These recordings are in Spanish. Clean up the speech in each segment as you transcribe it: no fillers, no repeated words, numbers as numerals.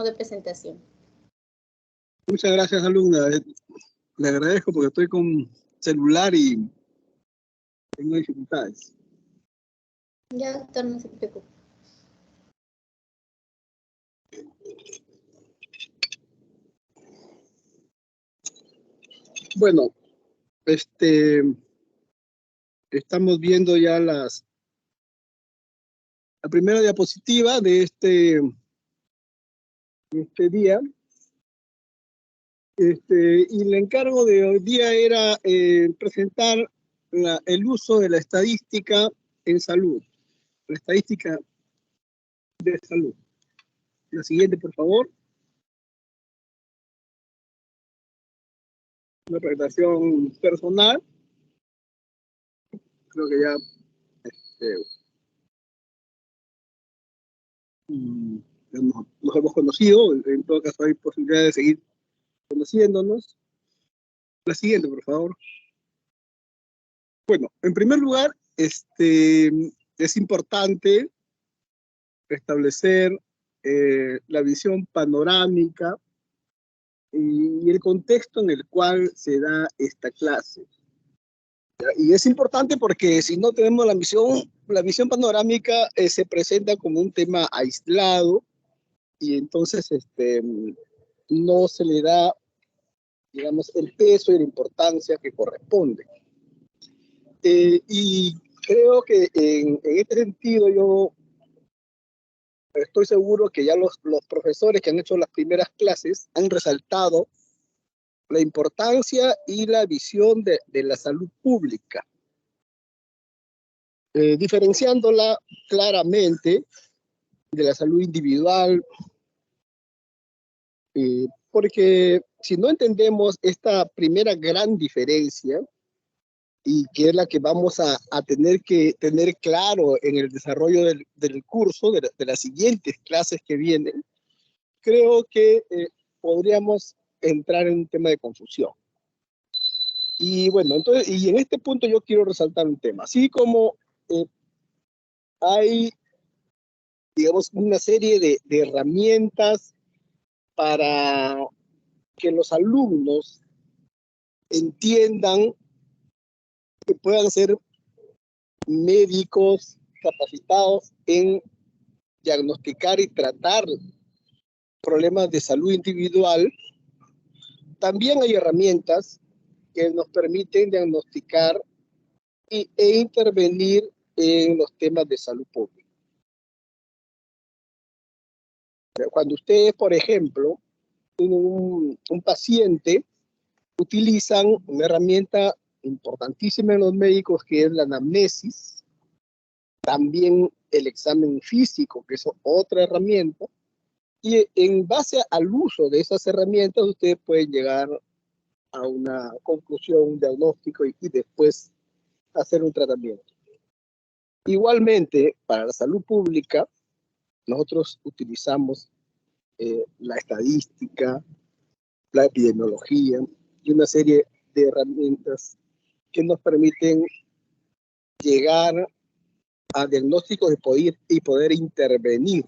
de presentación. Muchas gracias, alumna. Le agradezco porque estoy con celular y tengo dificultades. Ya, doctor, no se preocupe. Bueno, estamos viendo ya la primera diapositiva de este día. Y el encargo de hoy día era presentar el uso de la estadística en salud, la estadística de salud. La siguiente, por favor. Una presentación personal. Creo que ya nos hemos conocido. En todo caso hay posibilidad de seguir conociéndonos. La siguiente, por favor. Bueno, en primer lugar, es importante establecer la visión panorámica y el contexto en el cual se da esta clase. Y es importante porque si no tenemos la visión panorámica se presenta como un tema aislado y entonces no se le da, digamos, el peso y la importancia que corresponde. Y creo que en este sentido yo estoy seguro que ya los profesores que han hecho las primeras clases han resaltado la importancia y la visión de la salud pública, diferenciándola claramente de la salud individual, porque si no entendemos esta primera gran diferencia, y que es la que vamos a tener que tener claro en el desarrollo del curso, de las siguientes clases que vienen, creo que podríamos entrar en un tema de confusión. Y bueno, entonces, y en este punto yo quiero resaltar un tema. Así como hay, digamos, una serie de herramientas para que los alumnos entiendan que puedan ser médicos capacitados en diagnosticar y tratar problemas de salud individual, también hay herramientas que nos permiten diagnosticar e intervenir en los temas de salud pública. Cuando ustedes, por ejemplo, tienen un paciente, utilizan una herramienta importantísima en los médicos que es la anamnesis, también el examen físico, que es otra herramienta, y en base al uso de esas herramientas ustedes pueden llegar a una conclusión, un diagnóstico y después hacer un tratamiento. Igualmente, para la salud pública, nosotros utilizamos la estadística, la epidemiología y una serie de herramientas que nos permiten llegar a diagnósticos y poder intervenir.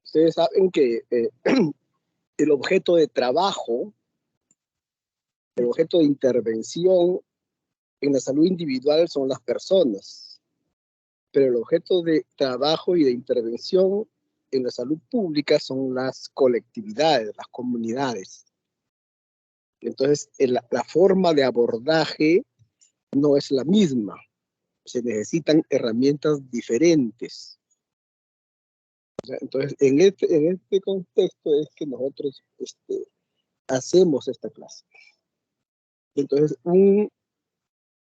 Ustedes saben que el objeto de trabajo, el objeto de intervención en la salud individual son las personas, pero el objeto de trabajo y de intervención en la salud pública son las colectividades, las comunidades. Entonces, la forma de abordaje no es la misma. Se necesitan herramientas diferentes. Entonces, en este contexto es que nosotros hacemos esta clase. Entonces, un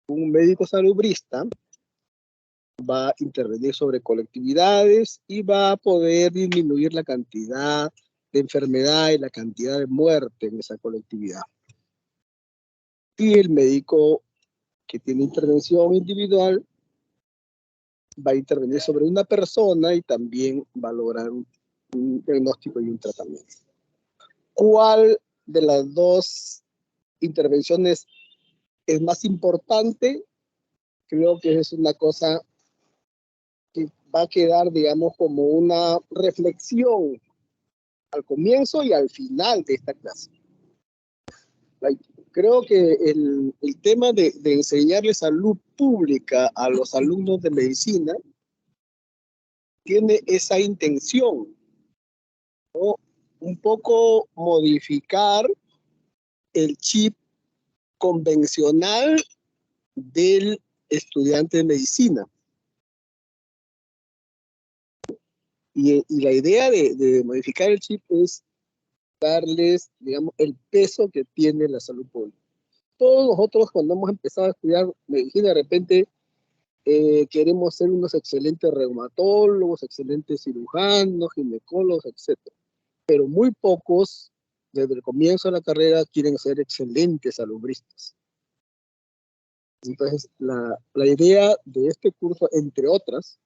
médico salubrista va a intervenir sobre colectividades y va a poder disminuir la cantidad de enfermedad y la cantidad de muerte en esa colectividad. Y el médico que tiene intervención individual va a intervenir sobre una persona y también va a lograr un diagnóstico y un tratamiento. ¿Cuál de las dos intervenciones es más importante? Creo que es una cosa que va a quedar, digamos, como una reflexión al comienzo y al final de esta clase. Creo que el tema de enseñarle salud pública a los alumnos de medicina tiene esa intención, ¿no? Un poco modificar el chip convencional del estudiante de medicina. Y la idea de modificar el chip es darles, digamos, el peso que tiene la salud pública. Todos nosotros cuando hemos empezado a estudiar medicina, de repente queremos ser unos excelentes reumatólogos, excelentes cirujanos, ginecólogos, etc. Pero muy pocos, desde el comienzo de la carrera, quieren ser excelentes salubristas. Entonces, la idea de este curso, entre otras,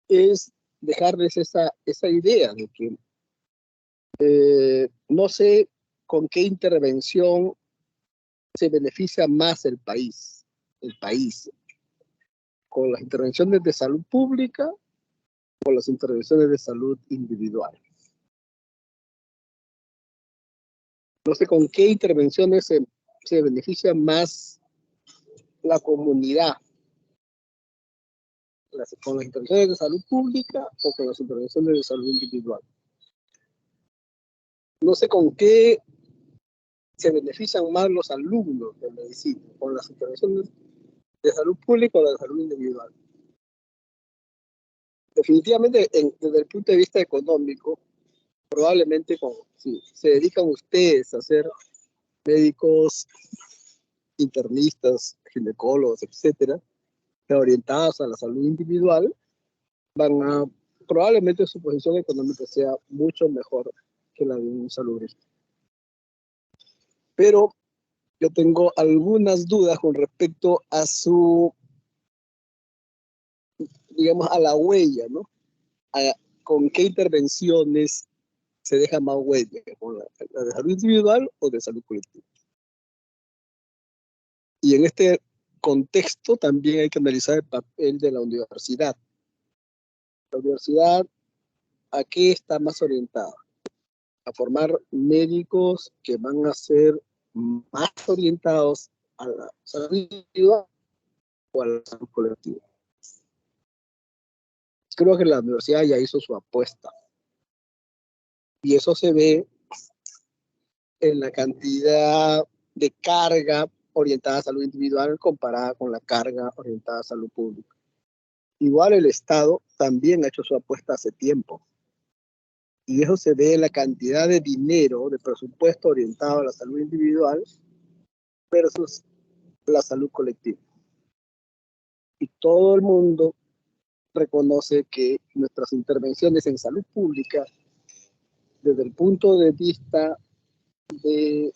es dejarles esa idea de que no sé con qué intervención se beneficia más el país, con las intervenciones de salud pública o las intervenciones de salud individual. No sé con qué intervenciones se beneficia más la comunidad, con las intervenciones de salud pública o con las intervenciones de salud individual. No sé con qué se benefician más los alumnos de medicina, con las intervenciones de salud pública o de salud individual. Definitivamente, desde el punto de vista económico, probablemente si se dedican ustedes a ser médicos, internistas, ginecólogos, etcétera, orientados a la salud individual, probablemente su posición económica sea mucho mejor que la de un salubrista. Pero yo tengo algunas dudas con respecto a digamos, a la huella, ¿no? Con qué intervenciones se deja más huella, con la de salud individual o de salud colectiva. Y en este contexto también hay que analizar el papel de la universidad. La universidad, ¿a qué está más orientada? A formar médicos que van a ser más orientados a la salud individual o a la salud colectiva. Creo que la universidad ya hizo su apuesta. Y eso se ve en la cantidad de carga orientada a salud individual comparada con la carga orientada a salud pública. Igual el Estado también ha hecho su apuesta hace tiempo. Y eso se ve en la cantidad de dinero, de presupuesto orientado a la salud individual versus la salud colectiva. Y todo el mundo reconoce que nuestras intervenciones en salud pública, desde el punto de vista de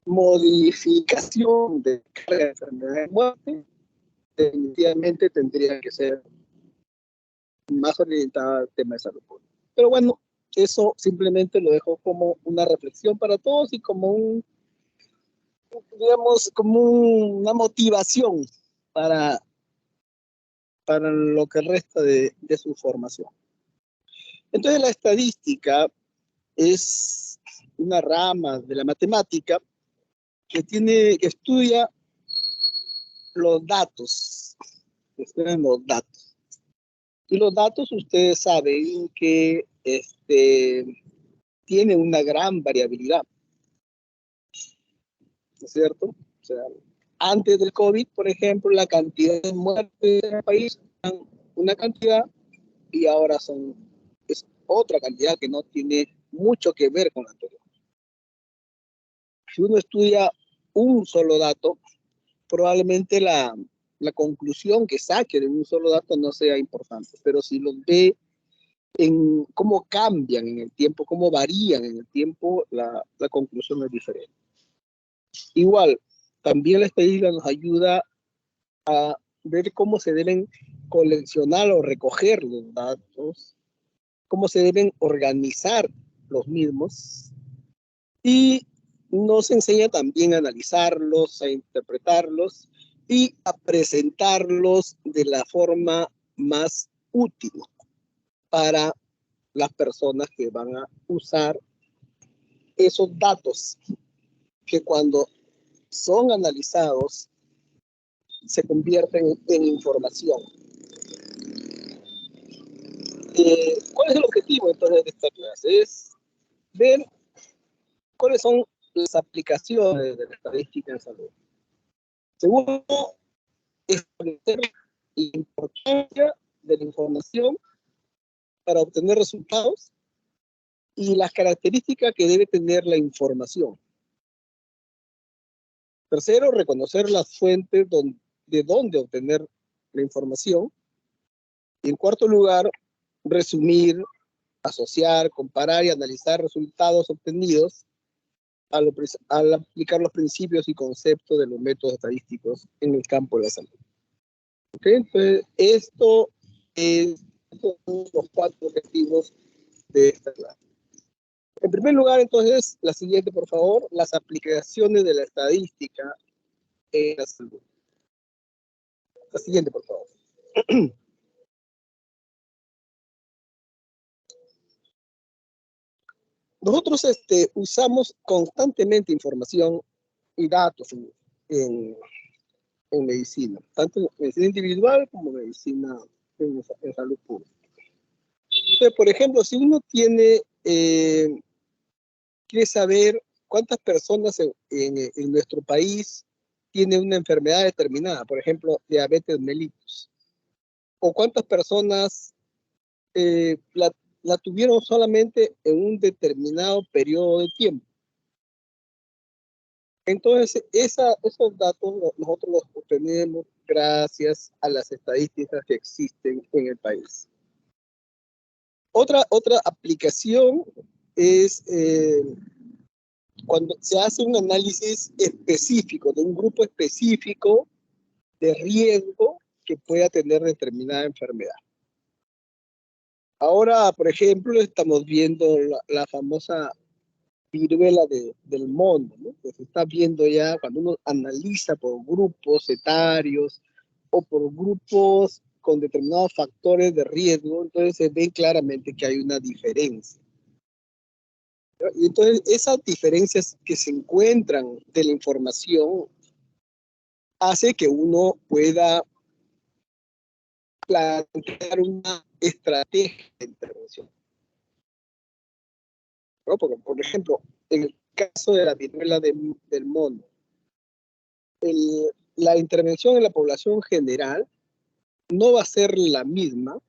modificación de carga de enfermedad de muerte, definitivamente tendría que ser más orientada al tema de salud pública. Pero bueno, eso simplemente lo dejo como una reflexión para todos y como digamos, como una motivación para lo que resta de su formación. Entonces la estadística es una rama de la matemática que estudia los datos. Y los datos ustedes saben que tienen una gran variabilidad, ¿no es cierto? O sea, antes del COVID, por ejemplo, la cantidad de muertes en el país eran una cantidad y ahora es otra cantidad que no tiene mucho que ver con la anterior. Si uno estudia un solo dato, probablemente la conclusión que saque de un solo dato no sea importante, pero si los ve en cómo cambian en el tiempo, cómo varían en el tiempo, la conclusión es diferente. Igual, también la estadística nos ayuda a ver cómo se deben coleccionar o recoger los datos, cómo se deben organizar los mismos, y nos enseña también a analizarlos, a interpretarlos y a presentarlos de la forma más útil para las personas que van a usar esos datos que cuando son analizados se convierten en información. ¿Cuál es el objetivo entonces de esta clase? Es ver cuáles son las aplicaciones de la estadística en salud. Segundo, establecer la importancia de la información para obtener resultados y las características que debe tener la información. Tercero, reconocer las fuentes de dónde obtener la información. Y en cuarto lugar, resumir, asociar, comparar y analizar resultados obtenidos al aplicar los principios y conceptos de los métodos estadísticos en el campo de la salud. ¿Okay? Entonces, estos son los 4 objetivos de esta clase. En primer lugar, entonces, la siguiente, por favor, las aplicaciones de la estadística en la salud. La siguiente, por favor. Nosotros usamos constantemente información y datos en medicina, tanto en medicina individual como medicina en salud pública. Entonces, por ejemplo, si uno quiere saber cuántas personas en nuestro país tienen una enfermedad determinada, por ejemplo, diabetes mellitus, o cuántas personas la tuvieron solamente en un determinado periodo de tiempo. Entonces, esos datos nosotros los obtenemos gracias a las estadísticas que existen en el país. Otra aplicación es cuando se hace un análisis específico de un grupo específico de riesgo que pueda tener determinada enfermedad. Ahora, por ejemplo, estamos viendo la famosa viruela del mono, ¿no? Que se está viendo ya cuando uno analiza por grupos etarios o por grupos con determinados factores de riesgo, entonces se ve claramente que hay una diferencia. Y entonces esas diferencias que se encuentran de la información hace que uno pueda plantear una estrategia de intervención, ¿no? Porque, por ejemplo, en el caso de la viruela del mono, la intervención en la población general no va a ser la misma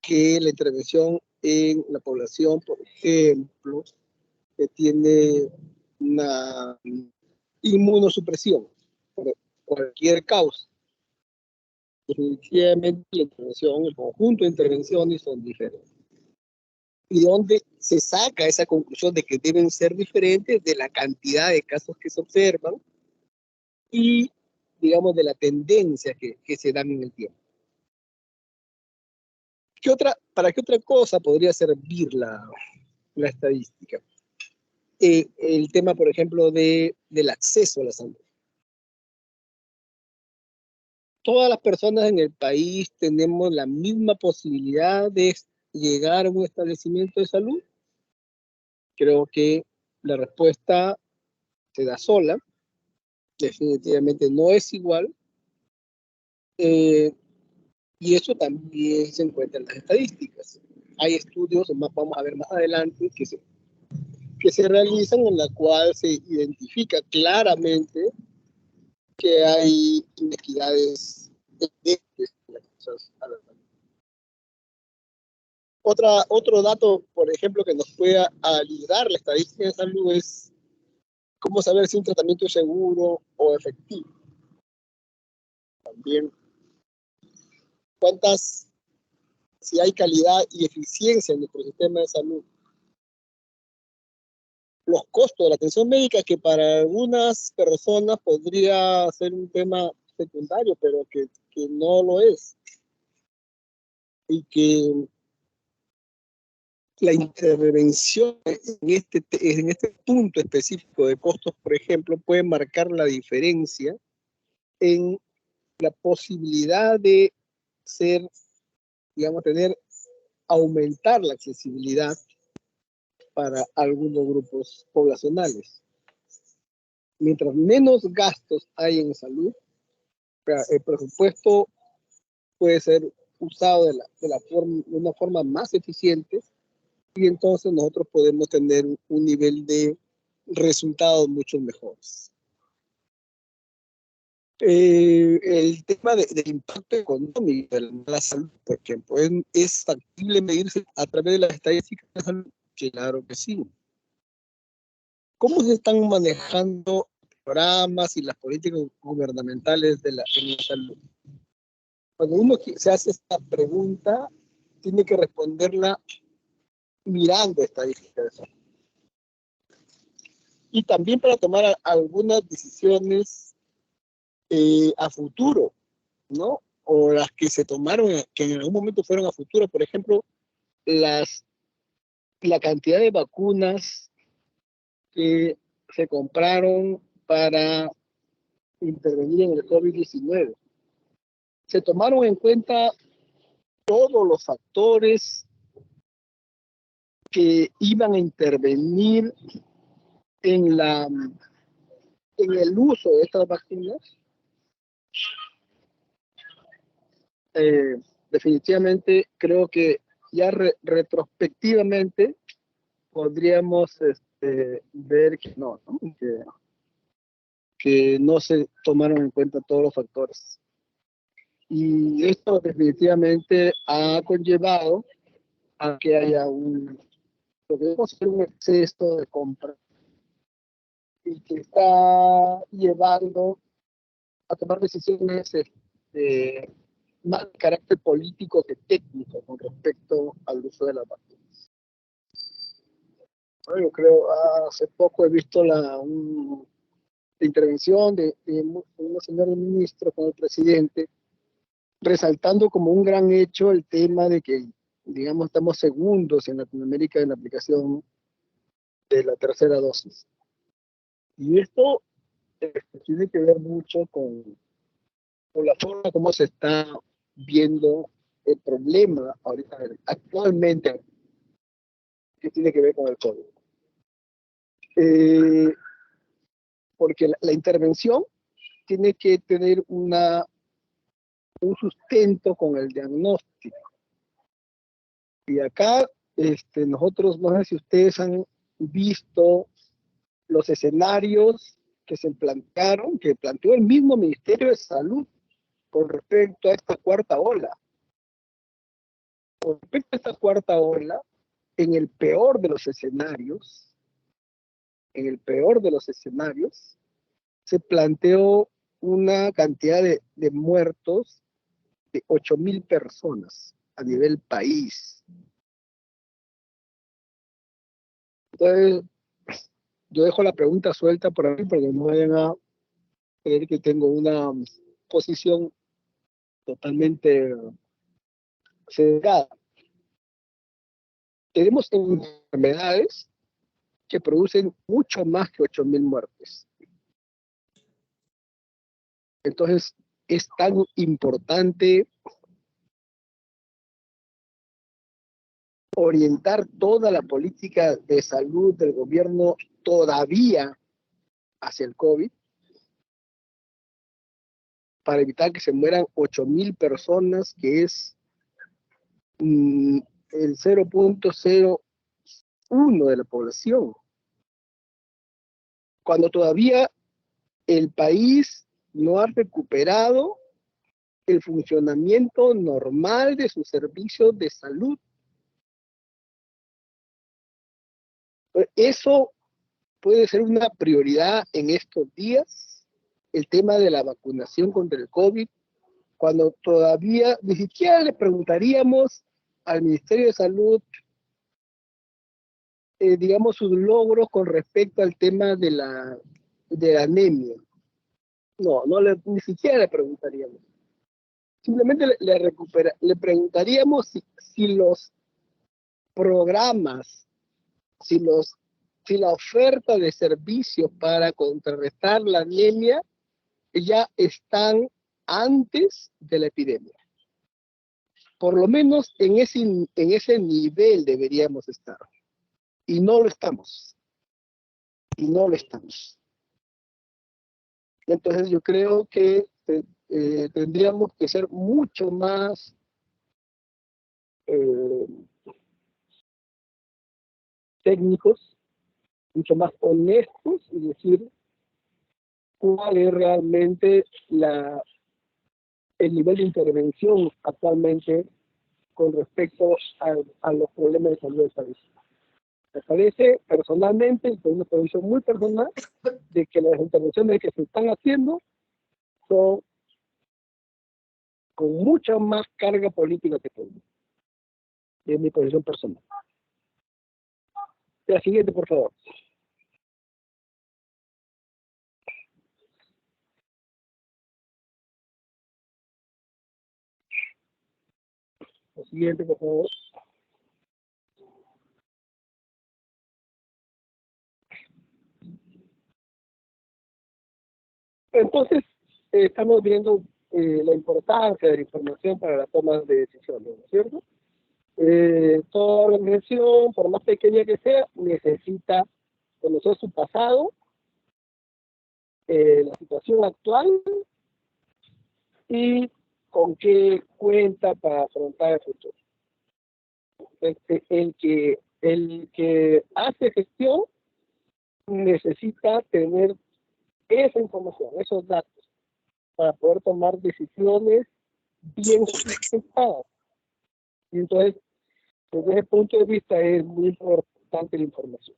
que la intervención en la población, por ejemplo, que tiene una inmunosupresión por cualquier causa. Definitivamente la intervención, el conjunto de intervenciones son diferentes. Y donde se saca esa conclusión de que deben ser diferentes de la cantidad de casos que se observan y, digamos, de la tendencia que se dan en el tiempo. ¿Para qué otra cosa podría servir la estadística? El tema, por ejemplo, del acceso a la salud. Todas las personas en el país tenemos la misma posibilidad de llegar a un establecimiento de salud. Creo que la respuesta se da sola. Definitivamente no es igual. Y eso también se encuentra en las estadísticas. Hay estudios, vamos a ver más adelante, que se realizan en la cual se identifica claramente que hay inequidades evidentes en las cosas a la salud. Otro dato, por ejemplo, que nos pueda ayudar la estadística de salud es cómo saber si un tratamiento es seguro o efectivo. También, si hay calidad y eficiencia en nuestro sistema de salud. Los costos de la atención médica, que para algunas personas podría ser un tema secundario, pero que no lo es. Y que la intervención en este punto específico de costos, por ejemplo, puede marcar la diferencia en la posibilidad de tener aumentar la accesibilidad para algunos grupos poblacionales. Mientras menos gastos hay en salud, el presupuesto puede ser usado de una forma más eficiente y entonces nosotros podemos tener un nivel de resultados mucho mejores. El tema del impacto económico de la salud, por ejemplo, ¿es factible medirse a través de las estadísticas de salud? Claro que sí. ¿Cómo se están manejando programas y las políticas gubernamentales en la salud? Cuando uno se hace esta pregunta, tiene que responderla mirando estadísticas de salud. Y también para tomar algunas decisiones a futuro, ¿no? O las que se tomaron, que en algún momento fueron a futuro. Por ejemplo, la cantidad de vacunas que se compraron para intervenir en el COVID-19. Se tomaron en cuenta todos los factores que iban a intervenir en el uso de estas vacunas. Definitivamente creo que ya retrospectivamente podríamos ver que no, ¿no? Que no se tomaron en cuenta todos los factores. Y esto definitivamente ha conllevado a que haya lo que debemos ser un exceso de compra y que está llevando a tomar decisiones más de carácter político que técnico con respecto al uso de las vacunas. Bueno, yo creo, hace poco he visto la intervención de una señora ministra con el presidente, resaltando como un gran hecho el tema de que, digamos, estamos segundos en Latinoamérica en la aplicación de la tercera dosis. Y esto tiene que ver mucho con la forma como se está viendo el problema ahorita, actualmente, que tiene que ver con el COVID. Porque la intervención tiene que tener un sustento con el diagnóstico. Y acá nosotros, no sé si ustedes han visto los escenarios que se plantearon, que planteó el mismo Ministerio de Salud con respecto a esta cuarta ola. Con respecto a esta cuarta ola, en el peor de los escenarios, se planteó una cantidad de muertos de 8,000 personas a nivel país. Entonces, yo dejo la pregunta suelta por ahí porque no vayan a creer que tengo una posición totalmente sesgada. Tenemos enfermedades que producen mucho más que 8,000 muertes. Entonces, es tan importante orientar toda la política de salud del gobierno todavía hacia el COVID para evitar que se mueran 8,000 personas, que es el 0,01 de la población. Cuando todavía el país no ha recuperado el funcionamiento normal de sus servicios de salud. Eso puede ser una prioridad en estos días, el tema de la vacunación contra el COVID, cuando todavía ni siquiera le preguntaríamos al Ministerio de Salud, digamos, sus logros con respecto al tema de la anemia. No, ni siquiera le preguntaríamos. Simplemente le preguntaríamos si los programas, si la oferta de servicios para contrarrestar la anemia ya están antes de la epidemia. por lo menos en ese nivel deberíamos estar. Y no lo estamos. Y no lo estamos. Entonces yo creo que tendríamos que ser mucho más técnicos, mucho más honestos y decir cuál es realmente el nivel de intervención actualmente con respecto a los problemas de salud del país. Me parece personalmente, y con una posición muy personal, de que las intervenciones que se están haciendo son con mucha más carga política que todo. Es mi posición personal. La siguiente, por favor. La siguiente, por favor. Entonces, estamos viendo la importancia de la información para la toma de decisiones, ¿no es cierto? Toda organización, por más pequeña que sea, necesita conocer su pasado, la situación actual y con qué cuenta para afrontar el futuro. El que hace gestión necesita tener esa información, esos datos, para poder tomar decisiones bien sustentadas. Y entonces, desde ese punto de vista, es muy importante la información.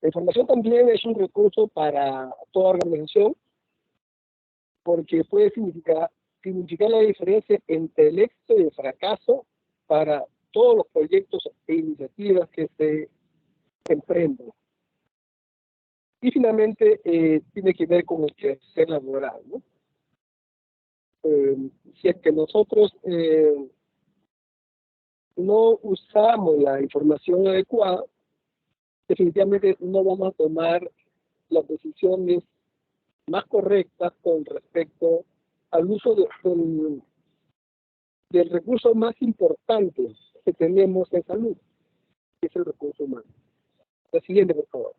La información también es un recurso para toda organización, porque puede significar la diferencia entre el éxito y el fracaso para todos los proyectos e iniciativas que se emprenden. Y finalmente, tiene que ver con el quehacer laboral, ¿no? Si es que nosotros no usamos la información adecuada, definitivamente no vamos a tomar las decisiones más correctas con respecto al uso del recurso más importante que tenemos en salud, que es el recurso humano. La siguiente, por favor.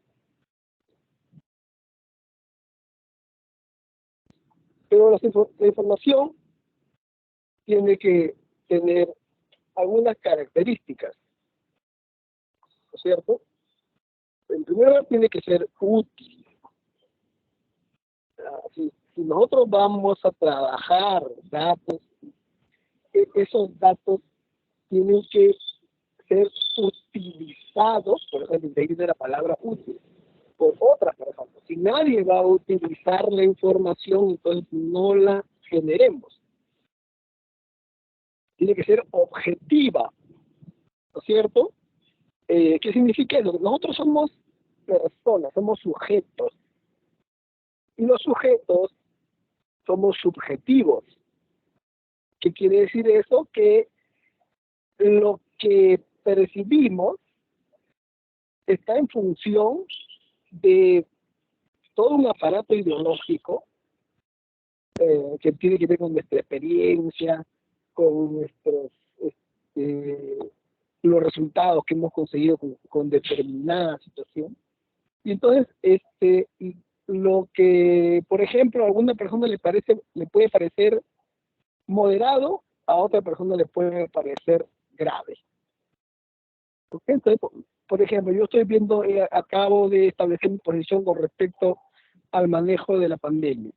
Pero la información tiene que tener algunas características, ¿no es cierto? En primer lugar, tiene que ser útil. Si nosotros vamos a trabajar datos, esos datos tienen que ser utilizados, por ejemplo, de ahí de la palabra útil, por otras personas. Si nadie va a utilizar la información, entonces no la generemos. Tiene que ser objetiva, ¿no es cierto? ¿Qué significa eso? Nosotros somos personas, somos sujetos. Y los sujetos somos subjetivos. ¿Qué quiere decir eso? Que lo que percibimos está en función de todo un aparato ideológico que tiene que ver con nuestra experiencia, con los resultados que hemos conseguido con determinada situación. Y entonces, lo que, por ejemplo, a alguna persona le puede parecer moderado, a otra persona le puede parecer grave. Entonces, por ejemplo, yo estoy viendo, acabo de establecer mi posición con respecto al manejo de la pandemia.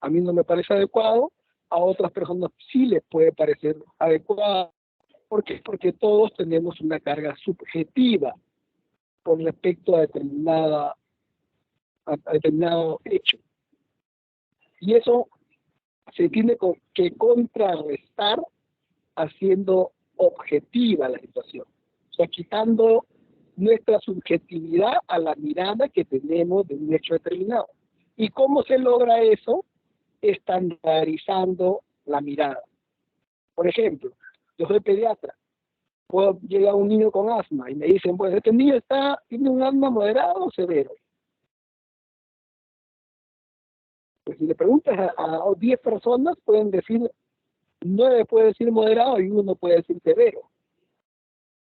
A mí no me parece adecuado, a otras personas sí les puede parecer adecuado. ¿Por qué? Porque todos tenemos una carga subjetiva con respecto a determinado hecho. Y eso se tiene que contrarrestar haciendo objetiva la situación. O sea, quitando nuestra subjetividad a la mirada que tenemos de un hecho determinado. ¿Y cómo se logra eso? Estandarizando la mirada. Por ejemplo, yo soy pediatra, llega un niño con asma y me dicen, bueno, este niño tiene un asma moderado o severo. Pues si le preguntas a 10 personas, pueden decir 9 puede decir moderado y 1 puede decir severo.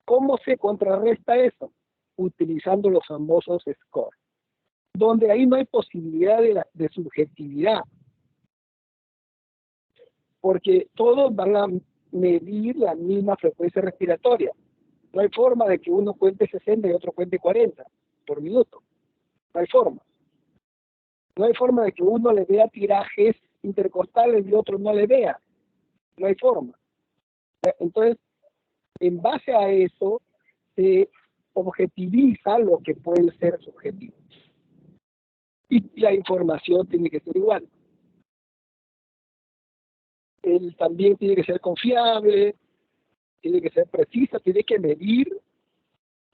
¿Cómo se contrarresta eso? Utilizando los famosos scores, donde ahí no hay posibilidad de subjetividad, porque todos van a medir la misma frecuencia respiratoria. No hay forma de que uno cuente 60 y otro cuente 40 por minuto. No hay forma. No hay forma de que uno le vea tirajes intercostales y otro no le vea. No hay forma. Entonces, en base a eso, se objetiviza lo que puede ser subjetivo. Y la información tiene que ser igual. Él también tiene que ser confiable, tiene que ser precisa, tiene que medir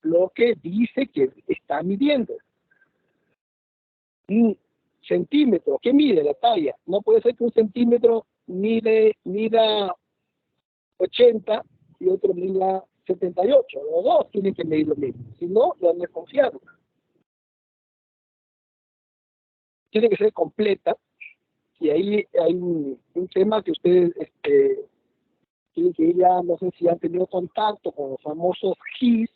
lo que dice que está midiendo. Un centímetro, ¿qué mide la talla? No puede ser que un centímetro mida 80 y otro mida 78. Los dos tienen que medir lo mismo. Si no, no es confiable. Tiene que ser completa. Y ahí hay un tema que ustedes tienen que ir ya, no sé si han tenido contacto con los famosos GIS,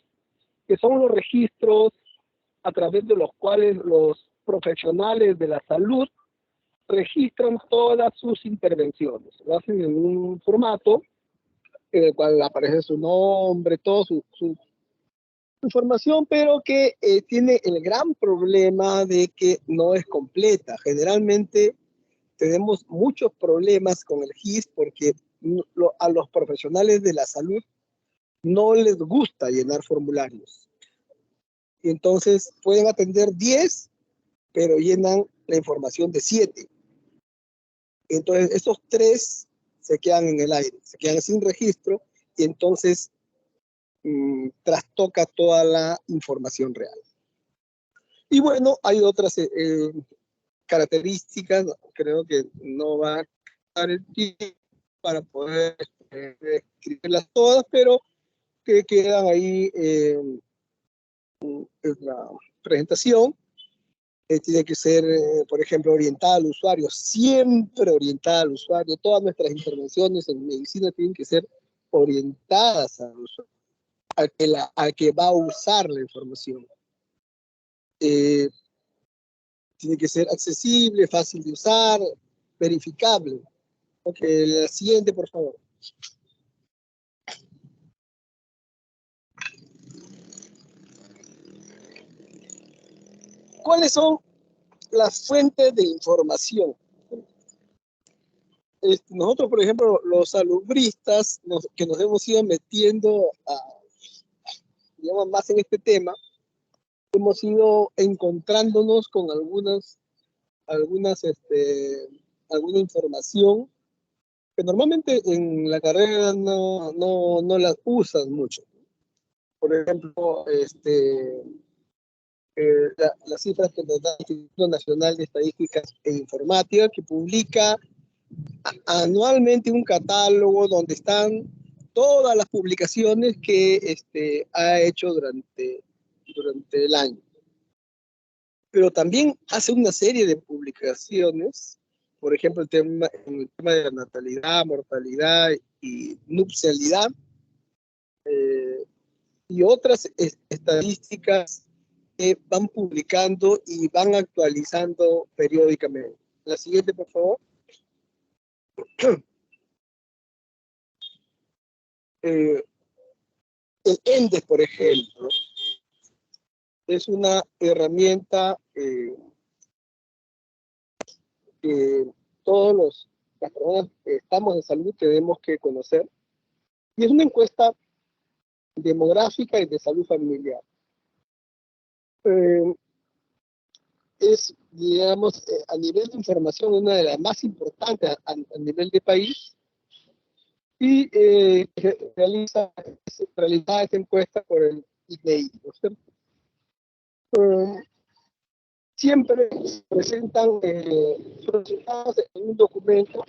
que son los registros a través de los cuales los profesionales de la salud registran todas sus intervenciones. Lo hacen en un formato en el cual aparece su nombre, toda su información, pero que tiene el gran problema de que no es completa. Generalmente tenemos muchos problemas con el GIS porque a los profesionales de la salud no les gusta llenar formularios. Y entonces pueden atender 10, pero llenan la información de 7. Entonces esos 3 se quedan en el aire, se quedan sin registro y entonces trastoca toda la información real. Y bueno, hay otras características, creo que no va a dar el tiempo para poder escribirlas todas, pero que quedan ahí en la presentación. Tiene que ser, por ejemplo, orientada al usuario, siempre orientada al usuario. Todas nuestras intervenciones en medicina tienen que ser orientadas al usuario, al que va a usar la información. Tiene que ser accesible, fácil de usar, verificable. Ok, la siguiente, por favor. ¿Cuáles son las fuentes de información? Nosotros, por ejemplo, los salubristas, que nos hemos ido metiendo digamos, más en este tema, hemos ido encontrándonos con alguna información que normalmente en la carrera no las usan mucho. Por ejemplo, las cifras que nos da el Instituto Nacional de Estadísticas e Informática, que publica anualmente un catálogo donde están todas las publicaciones que ha hecho durante el año. Pero también hace una serie de publicaciones, por ejemplo, en el tema de la natalidad, mortalidad y nupcialidad, y otras estadísticas que van publicando y van actualizando periódicamente. La siguiente, por favor. El ENDES, por ejemplo, es una herramienta que las personas que estamos en salud tenemos que conocer. Y es una encuesta demográfica y de salud familiar. Es, digamos, a nivel de información, una de las más importantes a nivel de país. Y realiza esta encuesta por el INEI, ¿no es cierto? Siempre presentan sus resultados en un documento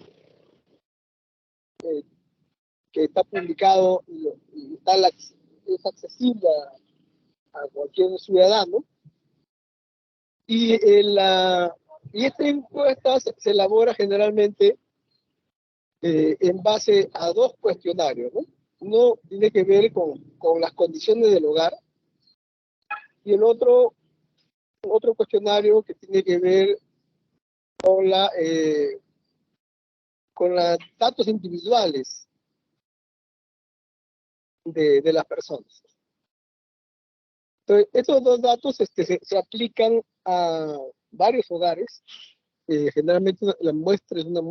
que está publicado y es accesible a cualquier ciudadano. Y esta encuesta se elabora generalmente en base a dos cuestionarios, ¿no? Uno tiene que ver con las condiciones del hogar y el otro cuestionario que tiene que ver con con los datos individuales de las personas. Entonces, estos dos datos se aplican a varios hogares. Generalmente la muestra es una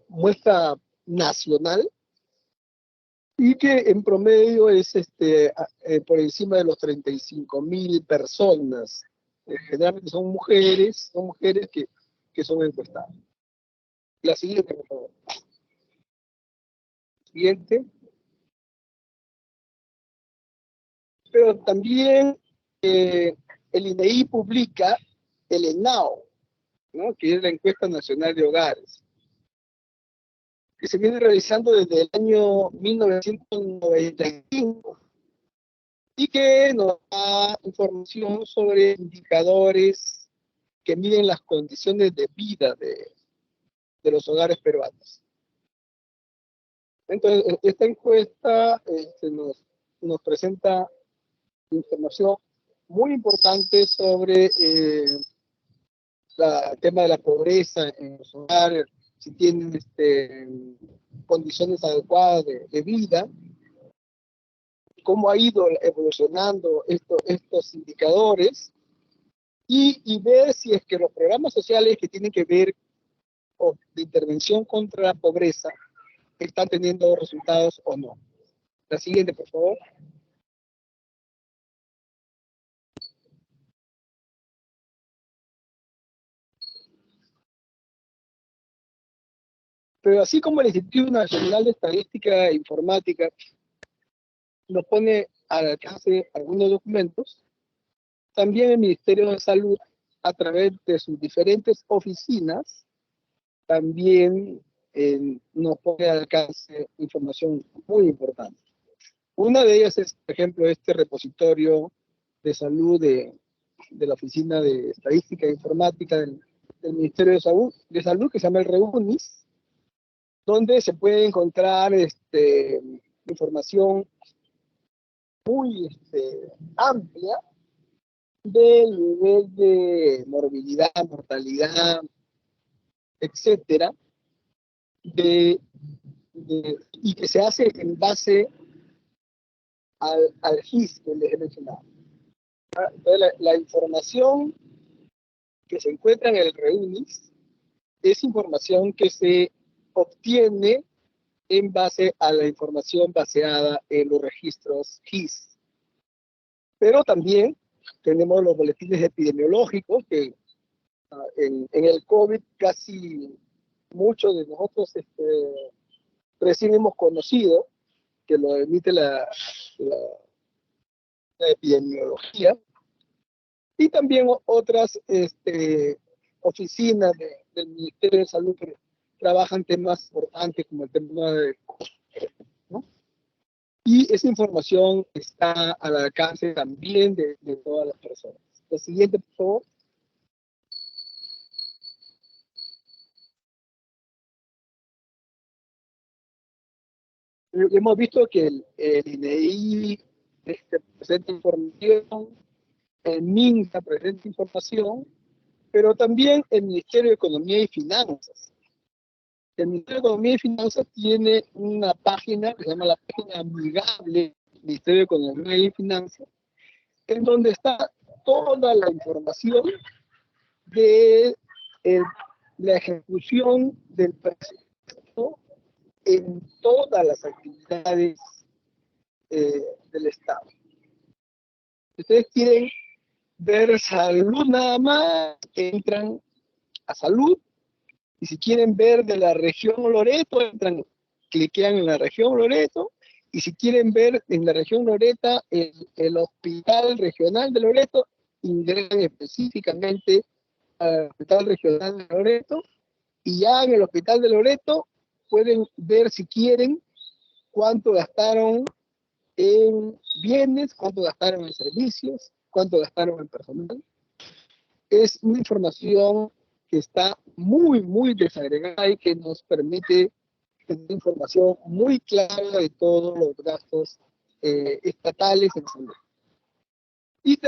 muestra nacional y que en promedio es por encima de los 35.000 personas. Generalmente son mujeres que son encuestadas. La siguiente, por favor. Siguiente. Pero también el INEI publica el ENAO, ¿no? Que es la Encuesta Nacional de Hogares, que se viene realizando desde el año 1995 y que nos da información sobre indicadores que miden las condiciones de vida de los hogares peruanos. Entonces, esta encuesta nos presenta información muy importante sobre el tema de la pobreza en los hogares, si tienen condiciones adecuadas de vida, cómo ha ido evolucionando estos indicadores y ver si es que los programas sociales que tienen que ver con de intervención contra la pobreza están teniendo resultados o no. La siguiente, por favor. Pero así como el Instituto Nacional de Estadística e Informática nos pone al alcance algunos documentos, también el Ministerio de Salud, a través de sus diferentes oficinas, también nos pone al alcance información muy importante. Una de ellas es, por ejemplo, este repositorio de salud de la Oficina de Estadística e Informática del Ministerio de Salud, que se llama el REUNIS, donde se puede encontrar información muy amplia del nivel de morbilidad, mortalidad, etcétera, y que se hace en base al GIS que les he mencionado. Entonces, la información que se encuentra en el REUNIS es información que se obtiene en base a la información baseada en los registros GIS. Pero también tenemos los boletines epidemiológicos que en el COVID casi muchos de nosotros recién hemos conocido, que lo emite la epidemiología, y también otras oficinas del Ministerio de Salud que trabajan temas importantes como el tema de, ¿no? Y esa información está al alcance también de todas las personas. La siguiente, por favor. Hemos visto que el INEI presenta información, el MINSA presenta información, pero también el Ministerio de Economía y Finanzas. El Ministerio de Economía y Finanzas tiene una página que se llama la página amigable del Ministerio de Economía y Finanzas, en donde está toda la información de la ejecución del presupuesto en todas las actividades del Estado. Si ustedes quieren ver salud nada más, entran a salud, y si quieren ver de la región Loreto, cliquean en la región Loreto, y si quieren ver en la región Loreto el Hospital Regional de Loreto, ingresan específicamente al Hospital Regional de Loreto, y ya en el Hospital de Loreto pueden ver si quieren cuánto gastaron en bienes, cuánto gastaron en servicios, cuánto gastaron en personal. Es una información que está muy, muy desagregada y que nos permite tener información muy clara de todos los gastos estatales en salud.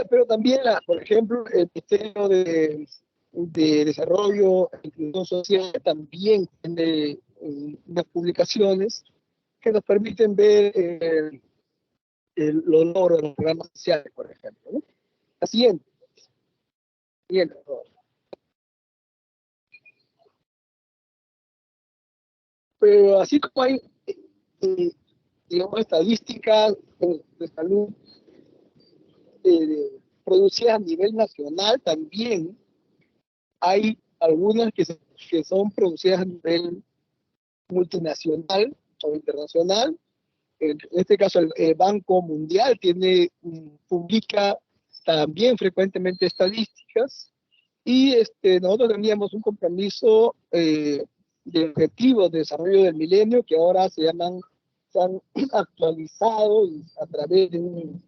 Pero también, por ejemplo, el Ministerio de Desarrollo e Inclusión Social también tiene unas publicaciones que nos permiten ver los logros de los programas sociales, por ejemplo, ¿no? La siguiente. Siguiente, por favor. Pero así como hay, digamos, estadísticas de salud producidas a nivel nacional, también hay algunas que son producidas a nivel multinacional o internacional. En este caso, el Banco Mundial publica también frecuentemente estadísticas y nosotros teníamos un compromiso de objetivos de desarrollo del milenio que ahora se han actualizado a través de un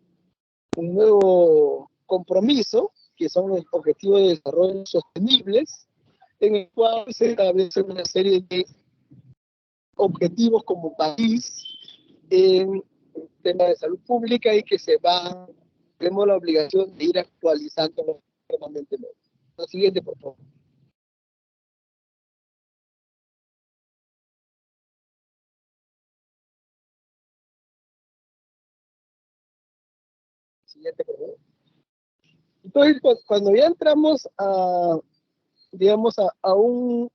nuevo compromiso, que son los objetivos de desarrollo sostenibles, en el cual se establece una serie de objetivos como país en tema de salud pública y que tenemos la obligación de ir actualizando permanentemente. La siguiente, por favor. Siguiente, por favor. Entonces, cuando ya entramos digamos, a un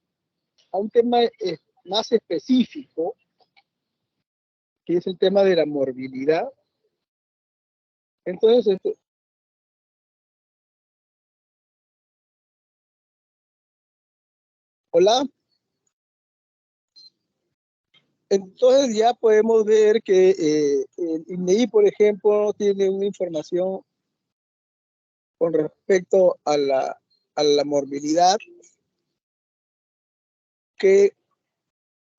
tema más específico, que es el tema de la morbilidad, entonces, hola. Entonces ya podemos ver que el INEI, por ejemplo, tiene una información con respecto a la morbilidad que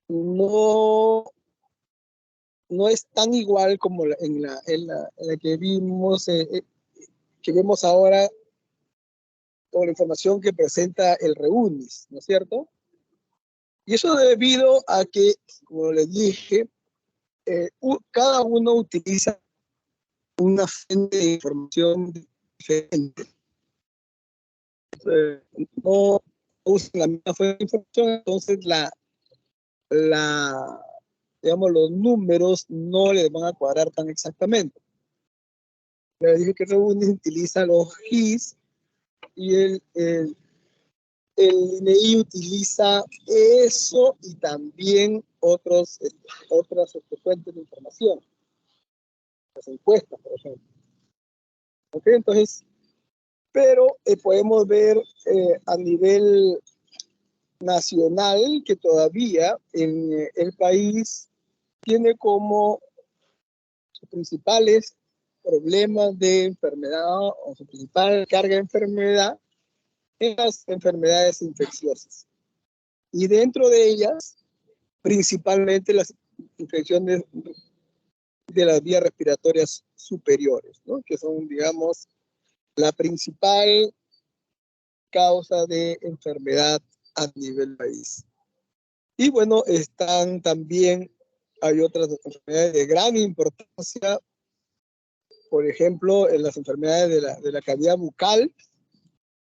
no es tan igual como en la que vemos ahora con la información que presenta el REUNIS, ¿no es cierto? Y eso debido a que, como les dije, cada uno utiliza una fuente de información diferente. No usan la misma fuente de información, entonces digamos, los números no les van a cuadrar tan exactamente. Les dije que REUNIS utiliza los GIS y el INEI utiliza eso y también otras fuentes de información, las encuestas, por ejemplo. ¿Okay? Entonces, pero podemos ver a nivel nacional que todavía en el país tiene como sus principales problemas de enfermedad o su principal carga de enfermedad en las enfermedades infecciosas. Y dentro de ellas, principalmente las infecciones de las vías respiratorias superiores, ¿no? Que son, digamos, la principal causa de enfermedad a nivel país. Y bueno, hay otras enfermedades de gran importancia, por ejemplo, en las enfermedades de la cavidad bucal,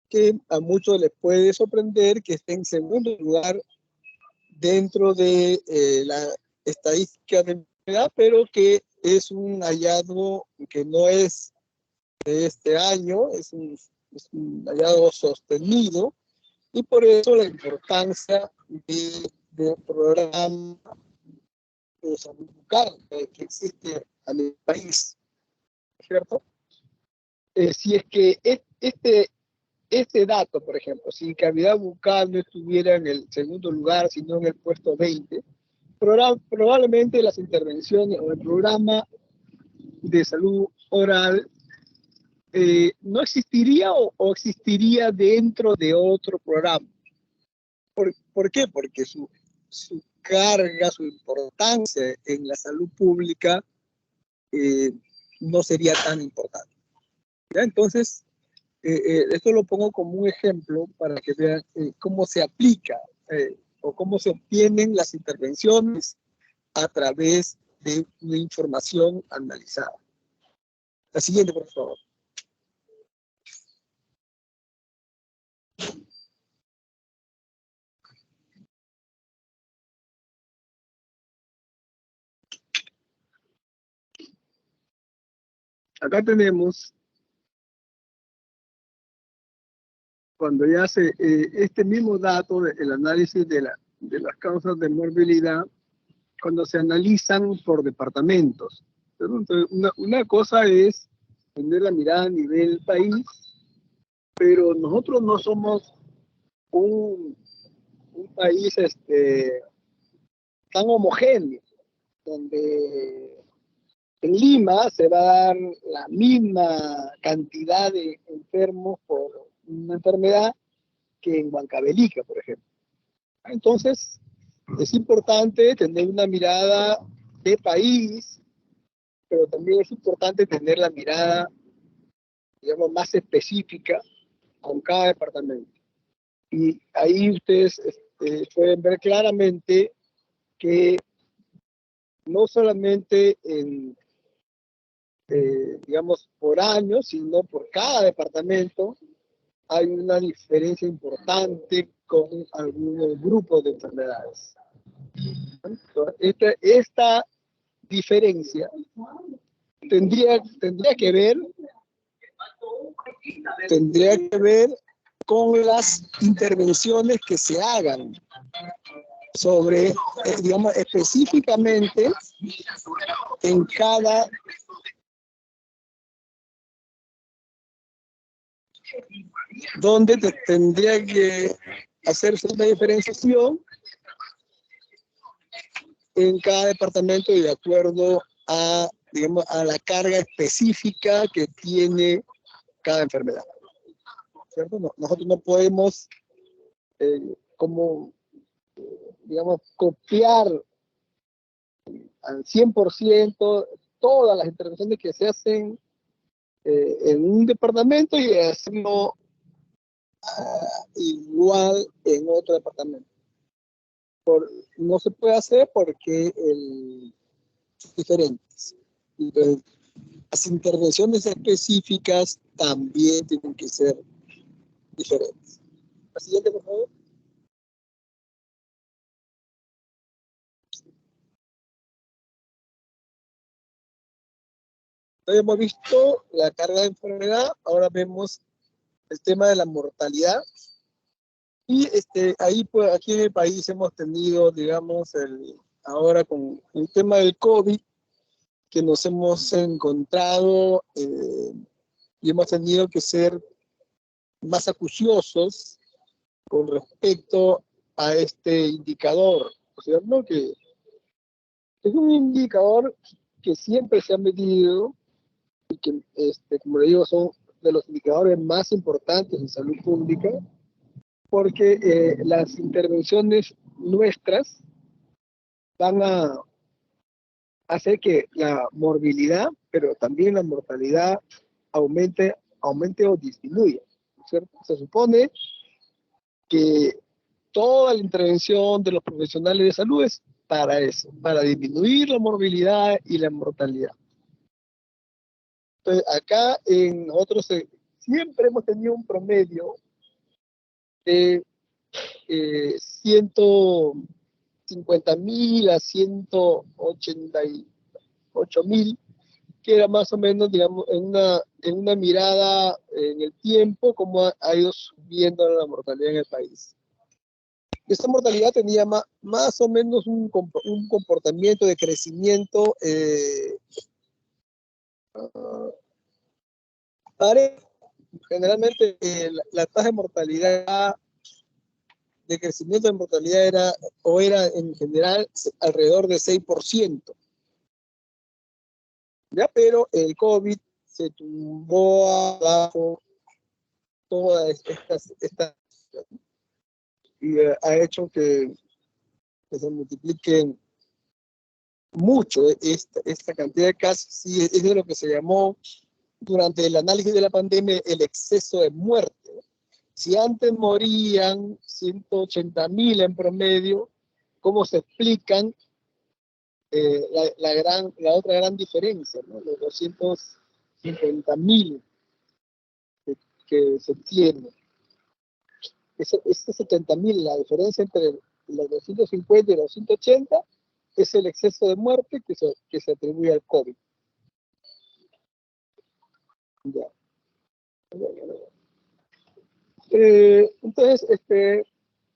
que a muchos les puede sorprender que esté en segundo lugar dentro de la estadística de enfermedad, pero que es un hallazgo que no es de este año, es un hallazgo sostenido, y por eso la importancia del programa de salud bucal que existe en el país, ¿cierto? Si es que este dato, por ejemplo, si cavidad bucal no estuviera en el segundo lugar, sino en el puesto 20, probablemente las intervenciones o el programa de salud oral no existiría o existiría dentro de otro programa. ¿Por qué? Porque su carga, su importancia en la salud pública no sería tan importante. ¿Ya? Entonces, esto lo pongo como un ejemplo para que vean cómo se aplica o cómo se obtienen las intervenciones a través de una información analizada. La siguiente, por favor. Acá tenemos, cuando ya se, este mismo dato del análisis de las causas de morbilidad, cuando se analizan por departamentos. Entonces, una cosa es tener la mirada a nivel país, pero nosotros no somos un país tan homogéneo, donde en Lima se va a dar la misma cantidad de enfermos por una enfermedad que en Huancavelica, por ejemplo. Entonces, es importante tener una mirada de país, pero también es importante tener la mirada, digamos, más específica con cada departamento. Y ahí ustedes pueden ver claramente que no solamente digamos, por año, sino por cada departamento, hay una diferencia importante con algunos grupos de enfermedades. Esta diferencia tendría que ver con las intervenciones que se hagan sobre, digamos, específicamente en cada donde tendría que hacerse una diferenciación en cada departamento y de acuerdo a, digamos, a la carga específica que tiene cada enfermedad. ¿Cierto? No, nosotros no podemos, digamos, copiar al 100% todas las intervenciones que se hacen en un departamento y hacerlo igual en otro departamento. No se puede hacer porque son diferentes. Entonces, las intervenciones específicas también tienen que ser diferentes. La siguiente, por favor. Entonces, hemos visto la carga de enfermedad, ahora vemos el tema de la mortalidad. Y ahí, pues, aquí en el país hemos tenido, digamos, ahora con el tema del COVID, que nos hemos encontrado y hemos tenido que ser más acuciosos con respecto a este indicador, ¿cierto? Que es un indicador que siempre se ha medido y que, como le digo, son de los indicadores más importantes en salud pública, porque las intervenciones nuestras van a hacer que la morbilidad, pero también la mortalidad aumente o disminuya, ¿cierto? Se supone que toda la intervención de los profesionales de salud es para eso, para disminuir la morbilidad y la mortalidad. Entonces, acá nosotros siempre hemos tenido un promedio de 150.000 a 188.000, que era más o menos, digamos, en una mirada en el tiempo, cómo ha ido subiendo la mortalidad en el país. Esta mortalidad tenía más o menos un comportamiento de crecimiento parejo. Generalmente la tasa de mortalidad, de crecimiento de mortalidad era en general alrededor de 6%. ¿Ya? Pero el COVID se tumbó abajo todas estas y ha hecho que se multipliquen mucho esta cantidad de casos. Sí, es de lo que se llamó durante el análisis de la pandemia el exceso de muerte. Si antes morían 180.000 en promedio, ¿cómo se explican la otra gran diferencia, ¿no? Los 250.000 que se tiene? Esos 70.000, la diferencia entre los 250 y los 180 es el exceso de muerte que se atribuye al COVID. Ya. Entonces, ese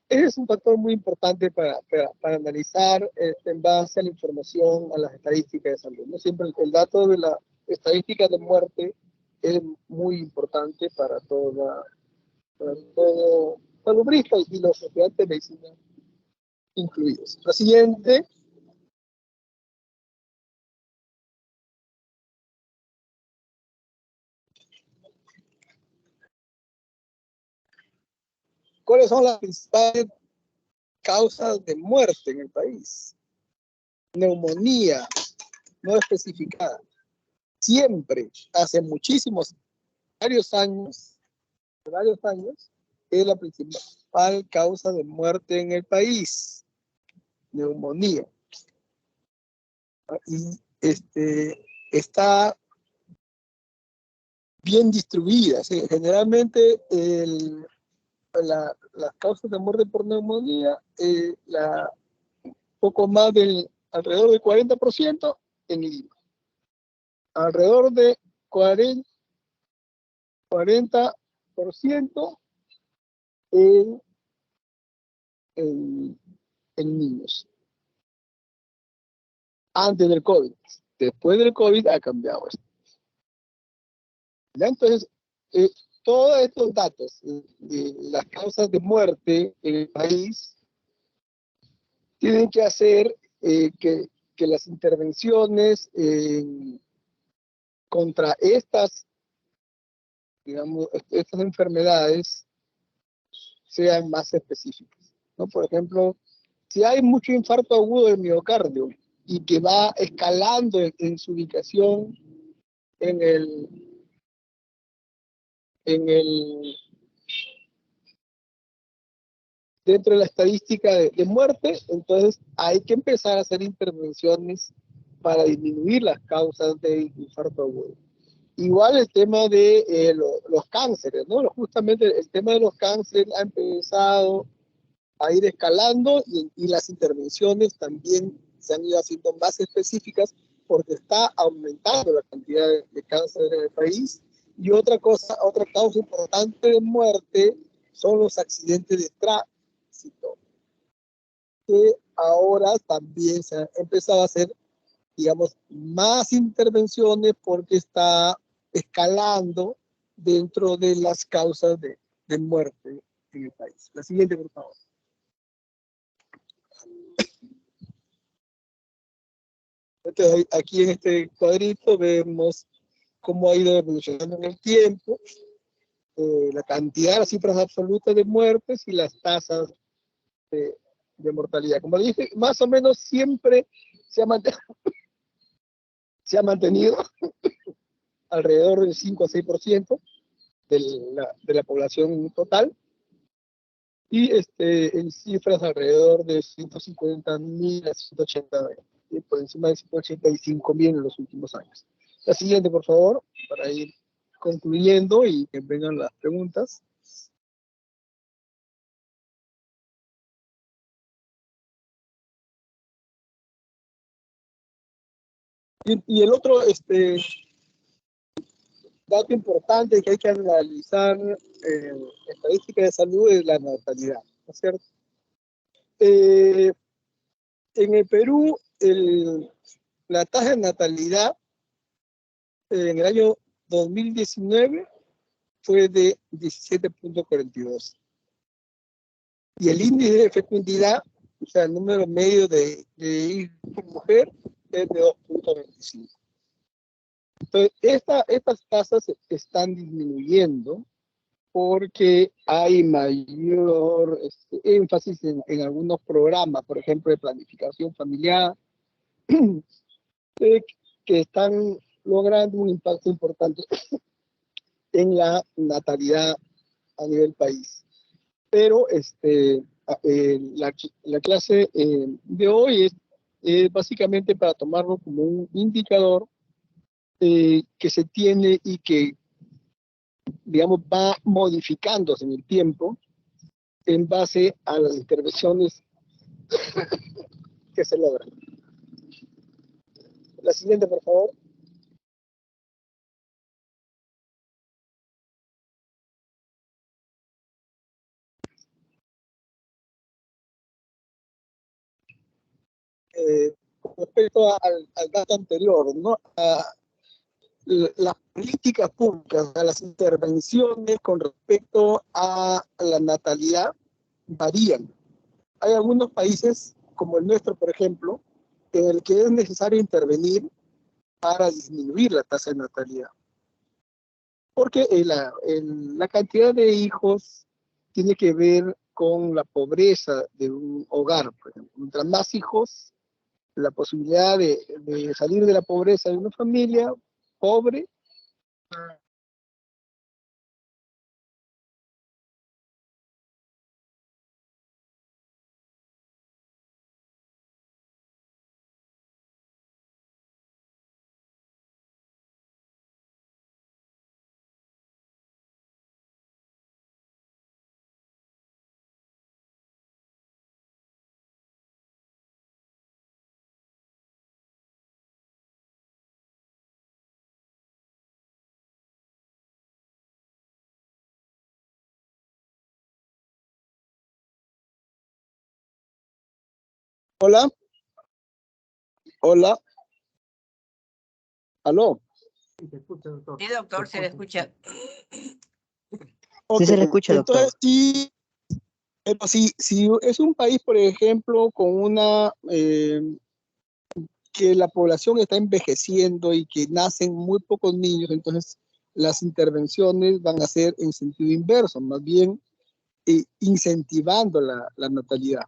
es un factor muy importante para analizar en base a la información, a las estadísticas de salud. No siempre el dato de la estadística de muerte es muy importante para todo salubrista y los estudiantes de medicina incluidos. La siguiente. ¿Cuáles son las principales causas de muerte en el país? Neumonía no especificada. Siempre, hace varios años, es la principal causa de muerte en el país. Neumonía. Y está bien distribuida. ¿Sí? Generalmente las causas de muerte por neumonía, poco más alrededor del 40% en Lima. Alrededor de 40% en niños. Antes del COVID. Después del COVID ha cambiado esto. ¿Ya? Entonces, todos estos datos de las causas de muerte en el país tienen que hacer que las intervenciones contra estas enfermedades sean más específicas, ¿no? Por ejemplo, si hay mucho infarto agudo del miocardio y que va escalando en su ubicación dentro de la estadística de muerte, entonces hay que empezar a hacer intervenciones para disminuir las causas de infarto agudo. Igual el tema de los cánceres, ¿no? Justamente el tema de los cánceres ha empezado a ir escalando y las intervenciones también se han ido haciendo más específicas porque está aumentando la cantidad de cáncer en el país. Y otra causa importante de muerte son los accidentes de tránsito, que ahora también se han empezado a hacer, digamos, más intervenciones porque está escalando dentro de las causas de muerte en el país. La siguiente, por favor. Entonces, aquí en este cuadrito vemos cómo ha ido evolucionando en el tiempo, la cantidad, las cifras absolutas de muertes y las tasas de mortalidad. Como le dije, más o menos siempre se ha mantenido alrededor del 5 a 6% de la población total, y en cifras alrededor de 150.000 a 180.000, y por encima de 185.000 en los últimos años. La siguiente, por favor, para ir concluyendo y que vengan las preguntas. Y el otro dato importante que hay que analizar en estadística de salud es la natalidad, ¿no es cierto? En el Perú, la tasa de natalidad en el año 2019 fue de 17.42. Y el índice de fecundidad, o sea, el número medio de hijos por mujer, es de 2.25. Entonces, estas tasas están disminuyendo porque hay mayor énfasis en algunos programas, por ejemplo, de planificación familiar, que están logrando un impacto importante en la natalidad a nivel país. Pero la clase de hoy es básicamente para tomarlo como un indicador que se tiene y que, digamos, va modificándose en el tiempo en base a las intervenciones que se logran. La siguiente, por favor. Con respecto al dato anterior, ¿no? Las políticas públicas, a las intervenciones con respecto a la natalidad varían. Hay algunos países, como el nuestro, por ejemplo, en el que es necesario intervenir para disminuir la tasa de natalidad. Porque la cantidad de hijos tiene que ver con la pobreza de un hogar. Por ejemplo. Mientras más hijos, la posibilidad de salir de la pobreza de una familia pobre. Hola, hola, aló. Sí, doctor, se le escucha. Okay. Sí se le escucha, doctor. Entonces, sí, pero si es un país, por ejemplo, con que la población está envejeciendo y que nacen muy pocos niños, entonces las intervenciones van a ser en sentido inverso, más bien incentivando la natalidad.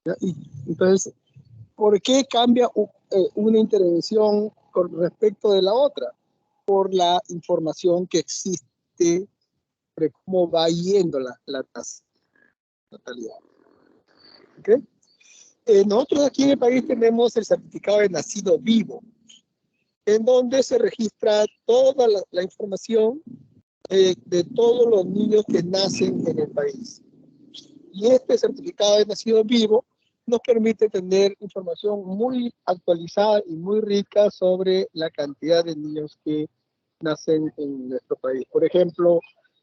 ¿Ya? Entonces, ¿por qué cambia una intervención con respecto de la otra? Por la información que existe sobre cómo va yendo la tasa de natalidad. ¿Okay? Nosotros aquí en el país tenemos el certificado de nacido vivo, en donde se registra toda la información de todos los niños que nacen en el país. Y este certificado de nacido vivo nos permite tener información muy actualizada y muy rica sobre la cantidad de niños que nacen en nuestro país. Por ejemplo,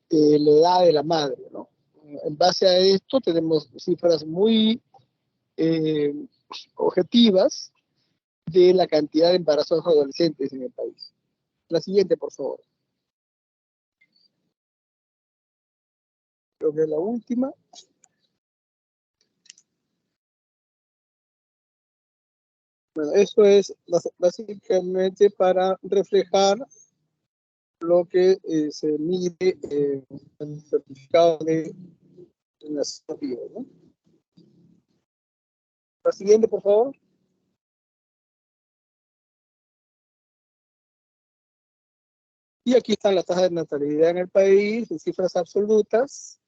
la edad de la madre, ¿no? En base a esto tenemos cifras muy objetivas de la cantidad de embarazos adolescentes en el país. La siguiente, por favor. Creo que es la última. Bueno, eso es básicamente para reflejar lo que se mide en el certificado de nacimiento, ¿no? La siguiente, por favor. Y aquí están las tasas de natalidad en el país, en cifras absolutas.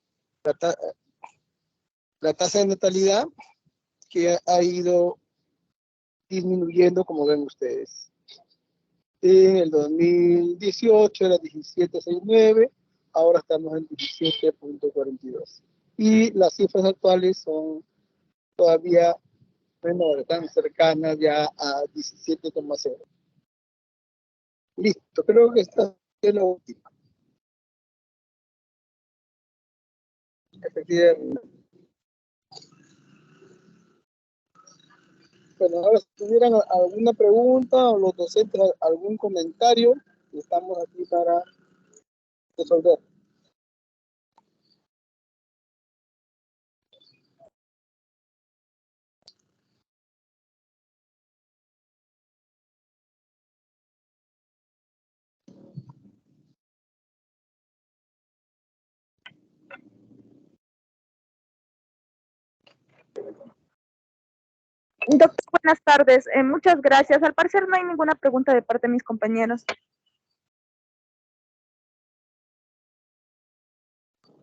La tasa de natalidad que ha ido disminuyendo, como ven ustedes. En el 2018 era 17.69, ahora estamos en 17.42. Y las cifras actuales son todavía menores, están cercanas ya a 17,0. Listo, creo que esta es la última. Efectivamente. Bueno, ahora si tuvieran alguna pregunta o los docentes algún comentario, estamos aquí para resolver. Doctor, buenas tardes. Muchas gracias. Al parecer no hay ninguna pregunta de parte de mis compañeros.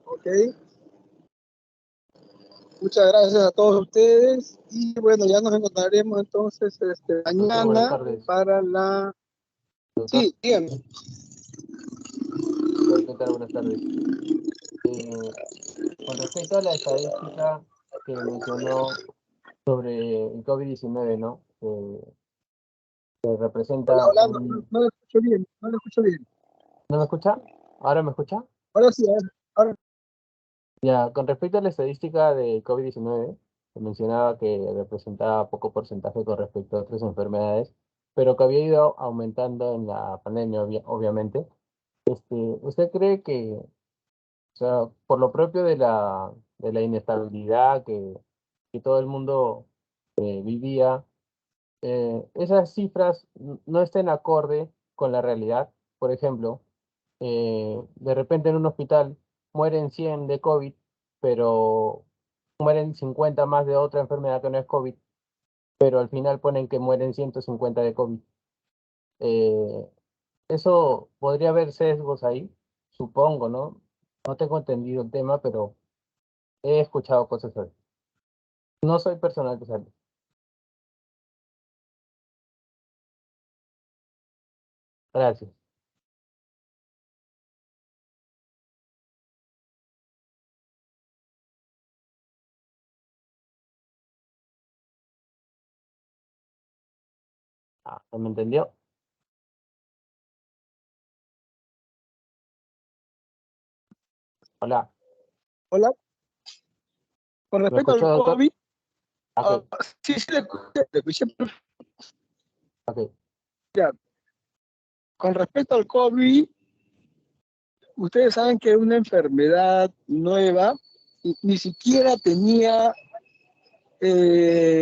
Ok. Muchas gracias a todos ustedes. Y bueno, ya nos encontraremos entonces Buenas mañana tardes. para la... Doctor, Sí, díganme. ¿qué tal? Buenas tardes. Con respecto a la estadística que mencionó sobre el COVID-19, ¿no? Que representa Hola, un... no lo escucho bien, no lo escucho bien. ¿No me escucha? ¿Ahora me escucha? Ahora sí, ahora. Ya, con respecto a la estadística de COVID-19, que mencionaba que representaba poco porcentaje con respecto a otras enfermedades, pero que había ido aumentando en la pandemia, obviamente. ¿Usted cree que, o sea, por lo propio de la inestabilidad que todo el mundo vivía, esas cifras no estén acorde con la realidad? Por ejemplo, de repente en un hospital mueren 100 de COVID, pero mueren 50 más de otra enfermedad que no es COVID, pero al final ponen que mueren 150 de COVID. Eh, Eso podría haber sesgos ahí, supongo, ¿no? No tengo entendido el tema, pero he escuchado cosas así. No soy personal de salud. Gracias. Ah, ¿no me entendió? Hola, Hola. Con ¿me respecto escuchó, al doctor? COVID, Ok, sí, sí, le escuché. ok. Ya. Con respecto al COVID, ustedes saben que es una enfermedad nueva y ni siquiera tenía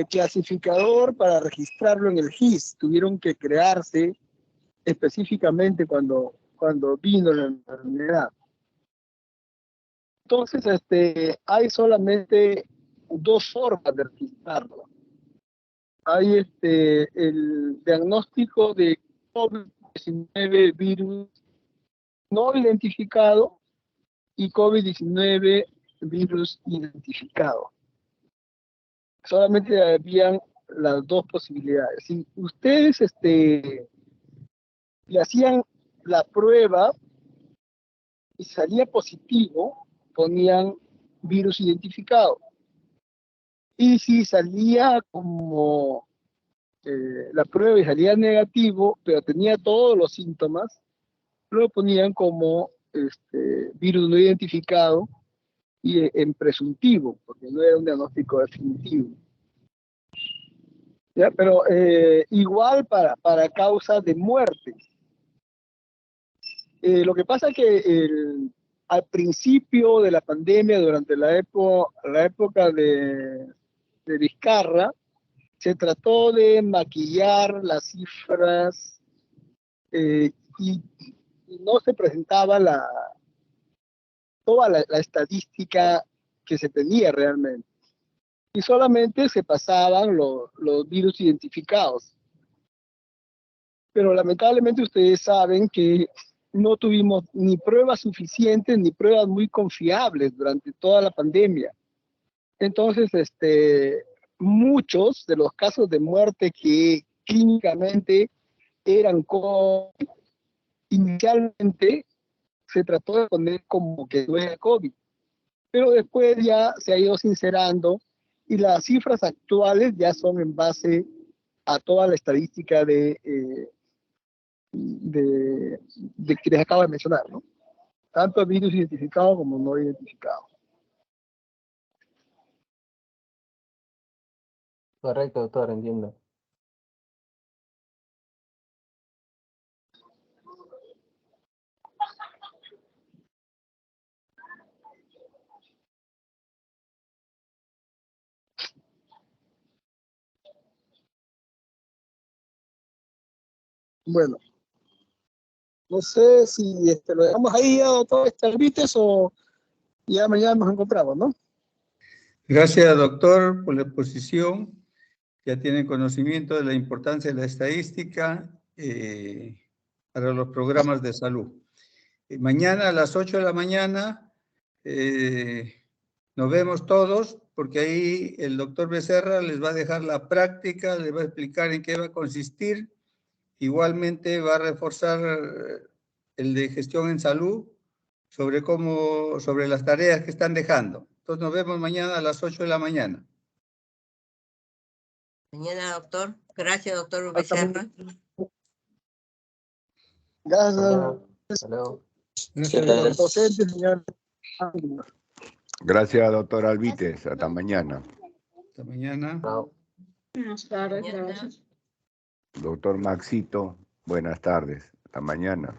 clasificador para registrarlo en el GIS. Tuvieron que crearse específicamente cuando vino la enfermedad. Entonces, hay solamente dos formas de registrarlo. Hay el diagnóstico de COVID-19 virus no identificado y COVID-19 virus identificado. Solamente habían las dos posibilidades. Si ustedes le hacían la prueba y salía positivo, ponían virus identificado. Y si salía como la prueba y salía negativo, pero tenía todos los síntomas, lo ponían como virus no identificado y en presuntivo, porque no era un diagnóstico definitivo. ¿Ya? Pero igual para causa de muerte. Lo que pasa es que al principio de la pandemia, durante la época de Vizcarra, se trató de maquillar las cifras y no se presentaba toda la estadística que se tenía realmente. Y solamente se pasaban los virus identificados. Pero lamentablemente ustedes saben que no tuvimos ni pruebas suficientes ni pruebas muy confiables durante toda la pandemia. Entonces, muchos de los casos de muerte que clínicamente eran COVID, inicialmente se trató de poner como que no era COVID, pero después ya se ha ido sincerando y las cifras actuales ya son en base a toda la estadística de que les acabo de mencionar, ¿no? Tanto virus identificado como no identificado. Correcto, doctor, entiendo. Bueno, no sé si lo dejamos ahí ya, doctor Starvites, o ya mañana nos encontramos, ¿no? Gracias, doctor, por la exposición. ya tienen conocimiento de la importancia de la estadística para los programas de salud. Mañana a las 8 de la mañana nos vemos todos, porque ahí el doctor Becerra les va a dejar la práctica, les va a explicar en qué va a consistir. Igualmente va a reforzar el de gestión en salud sobre las tareas que están dejando. Entonces nos vemos mañana a las 8 de la mañana. Mañana, doctor. Gracias, doctor Becerra. Gracias. Hasta luego. Señor docente, señor. Gracias, doctor Alvites. Hasta mañana. Hasta mañana. Chao. Buenas tardes, Mañana. gracias. Doctor Maxito, buenas tardes. Hasta mañana.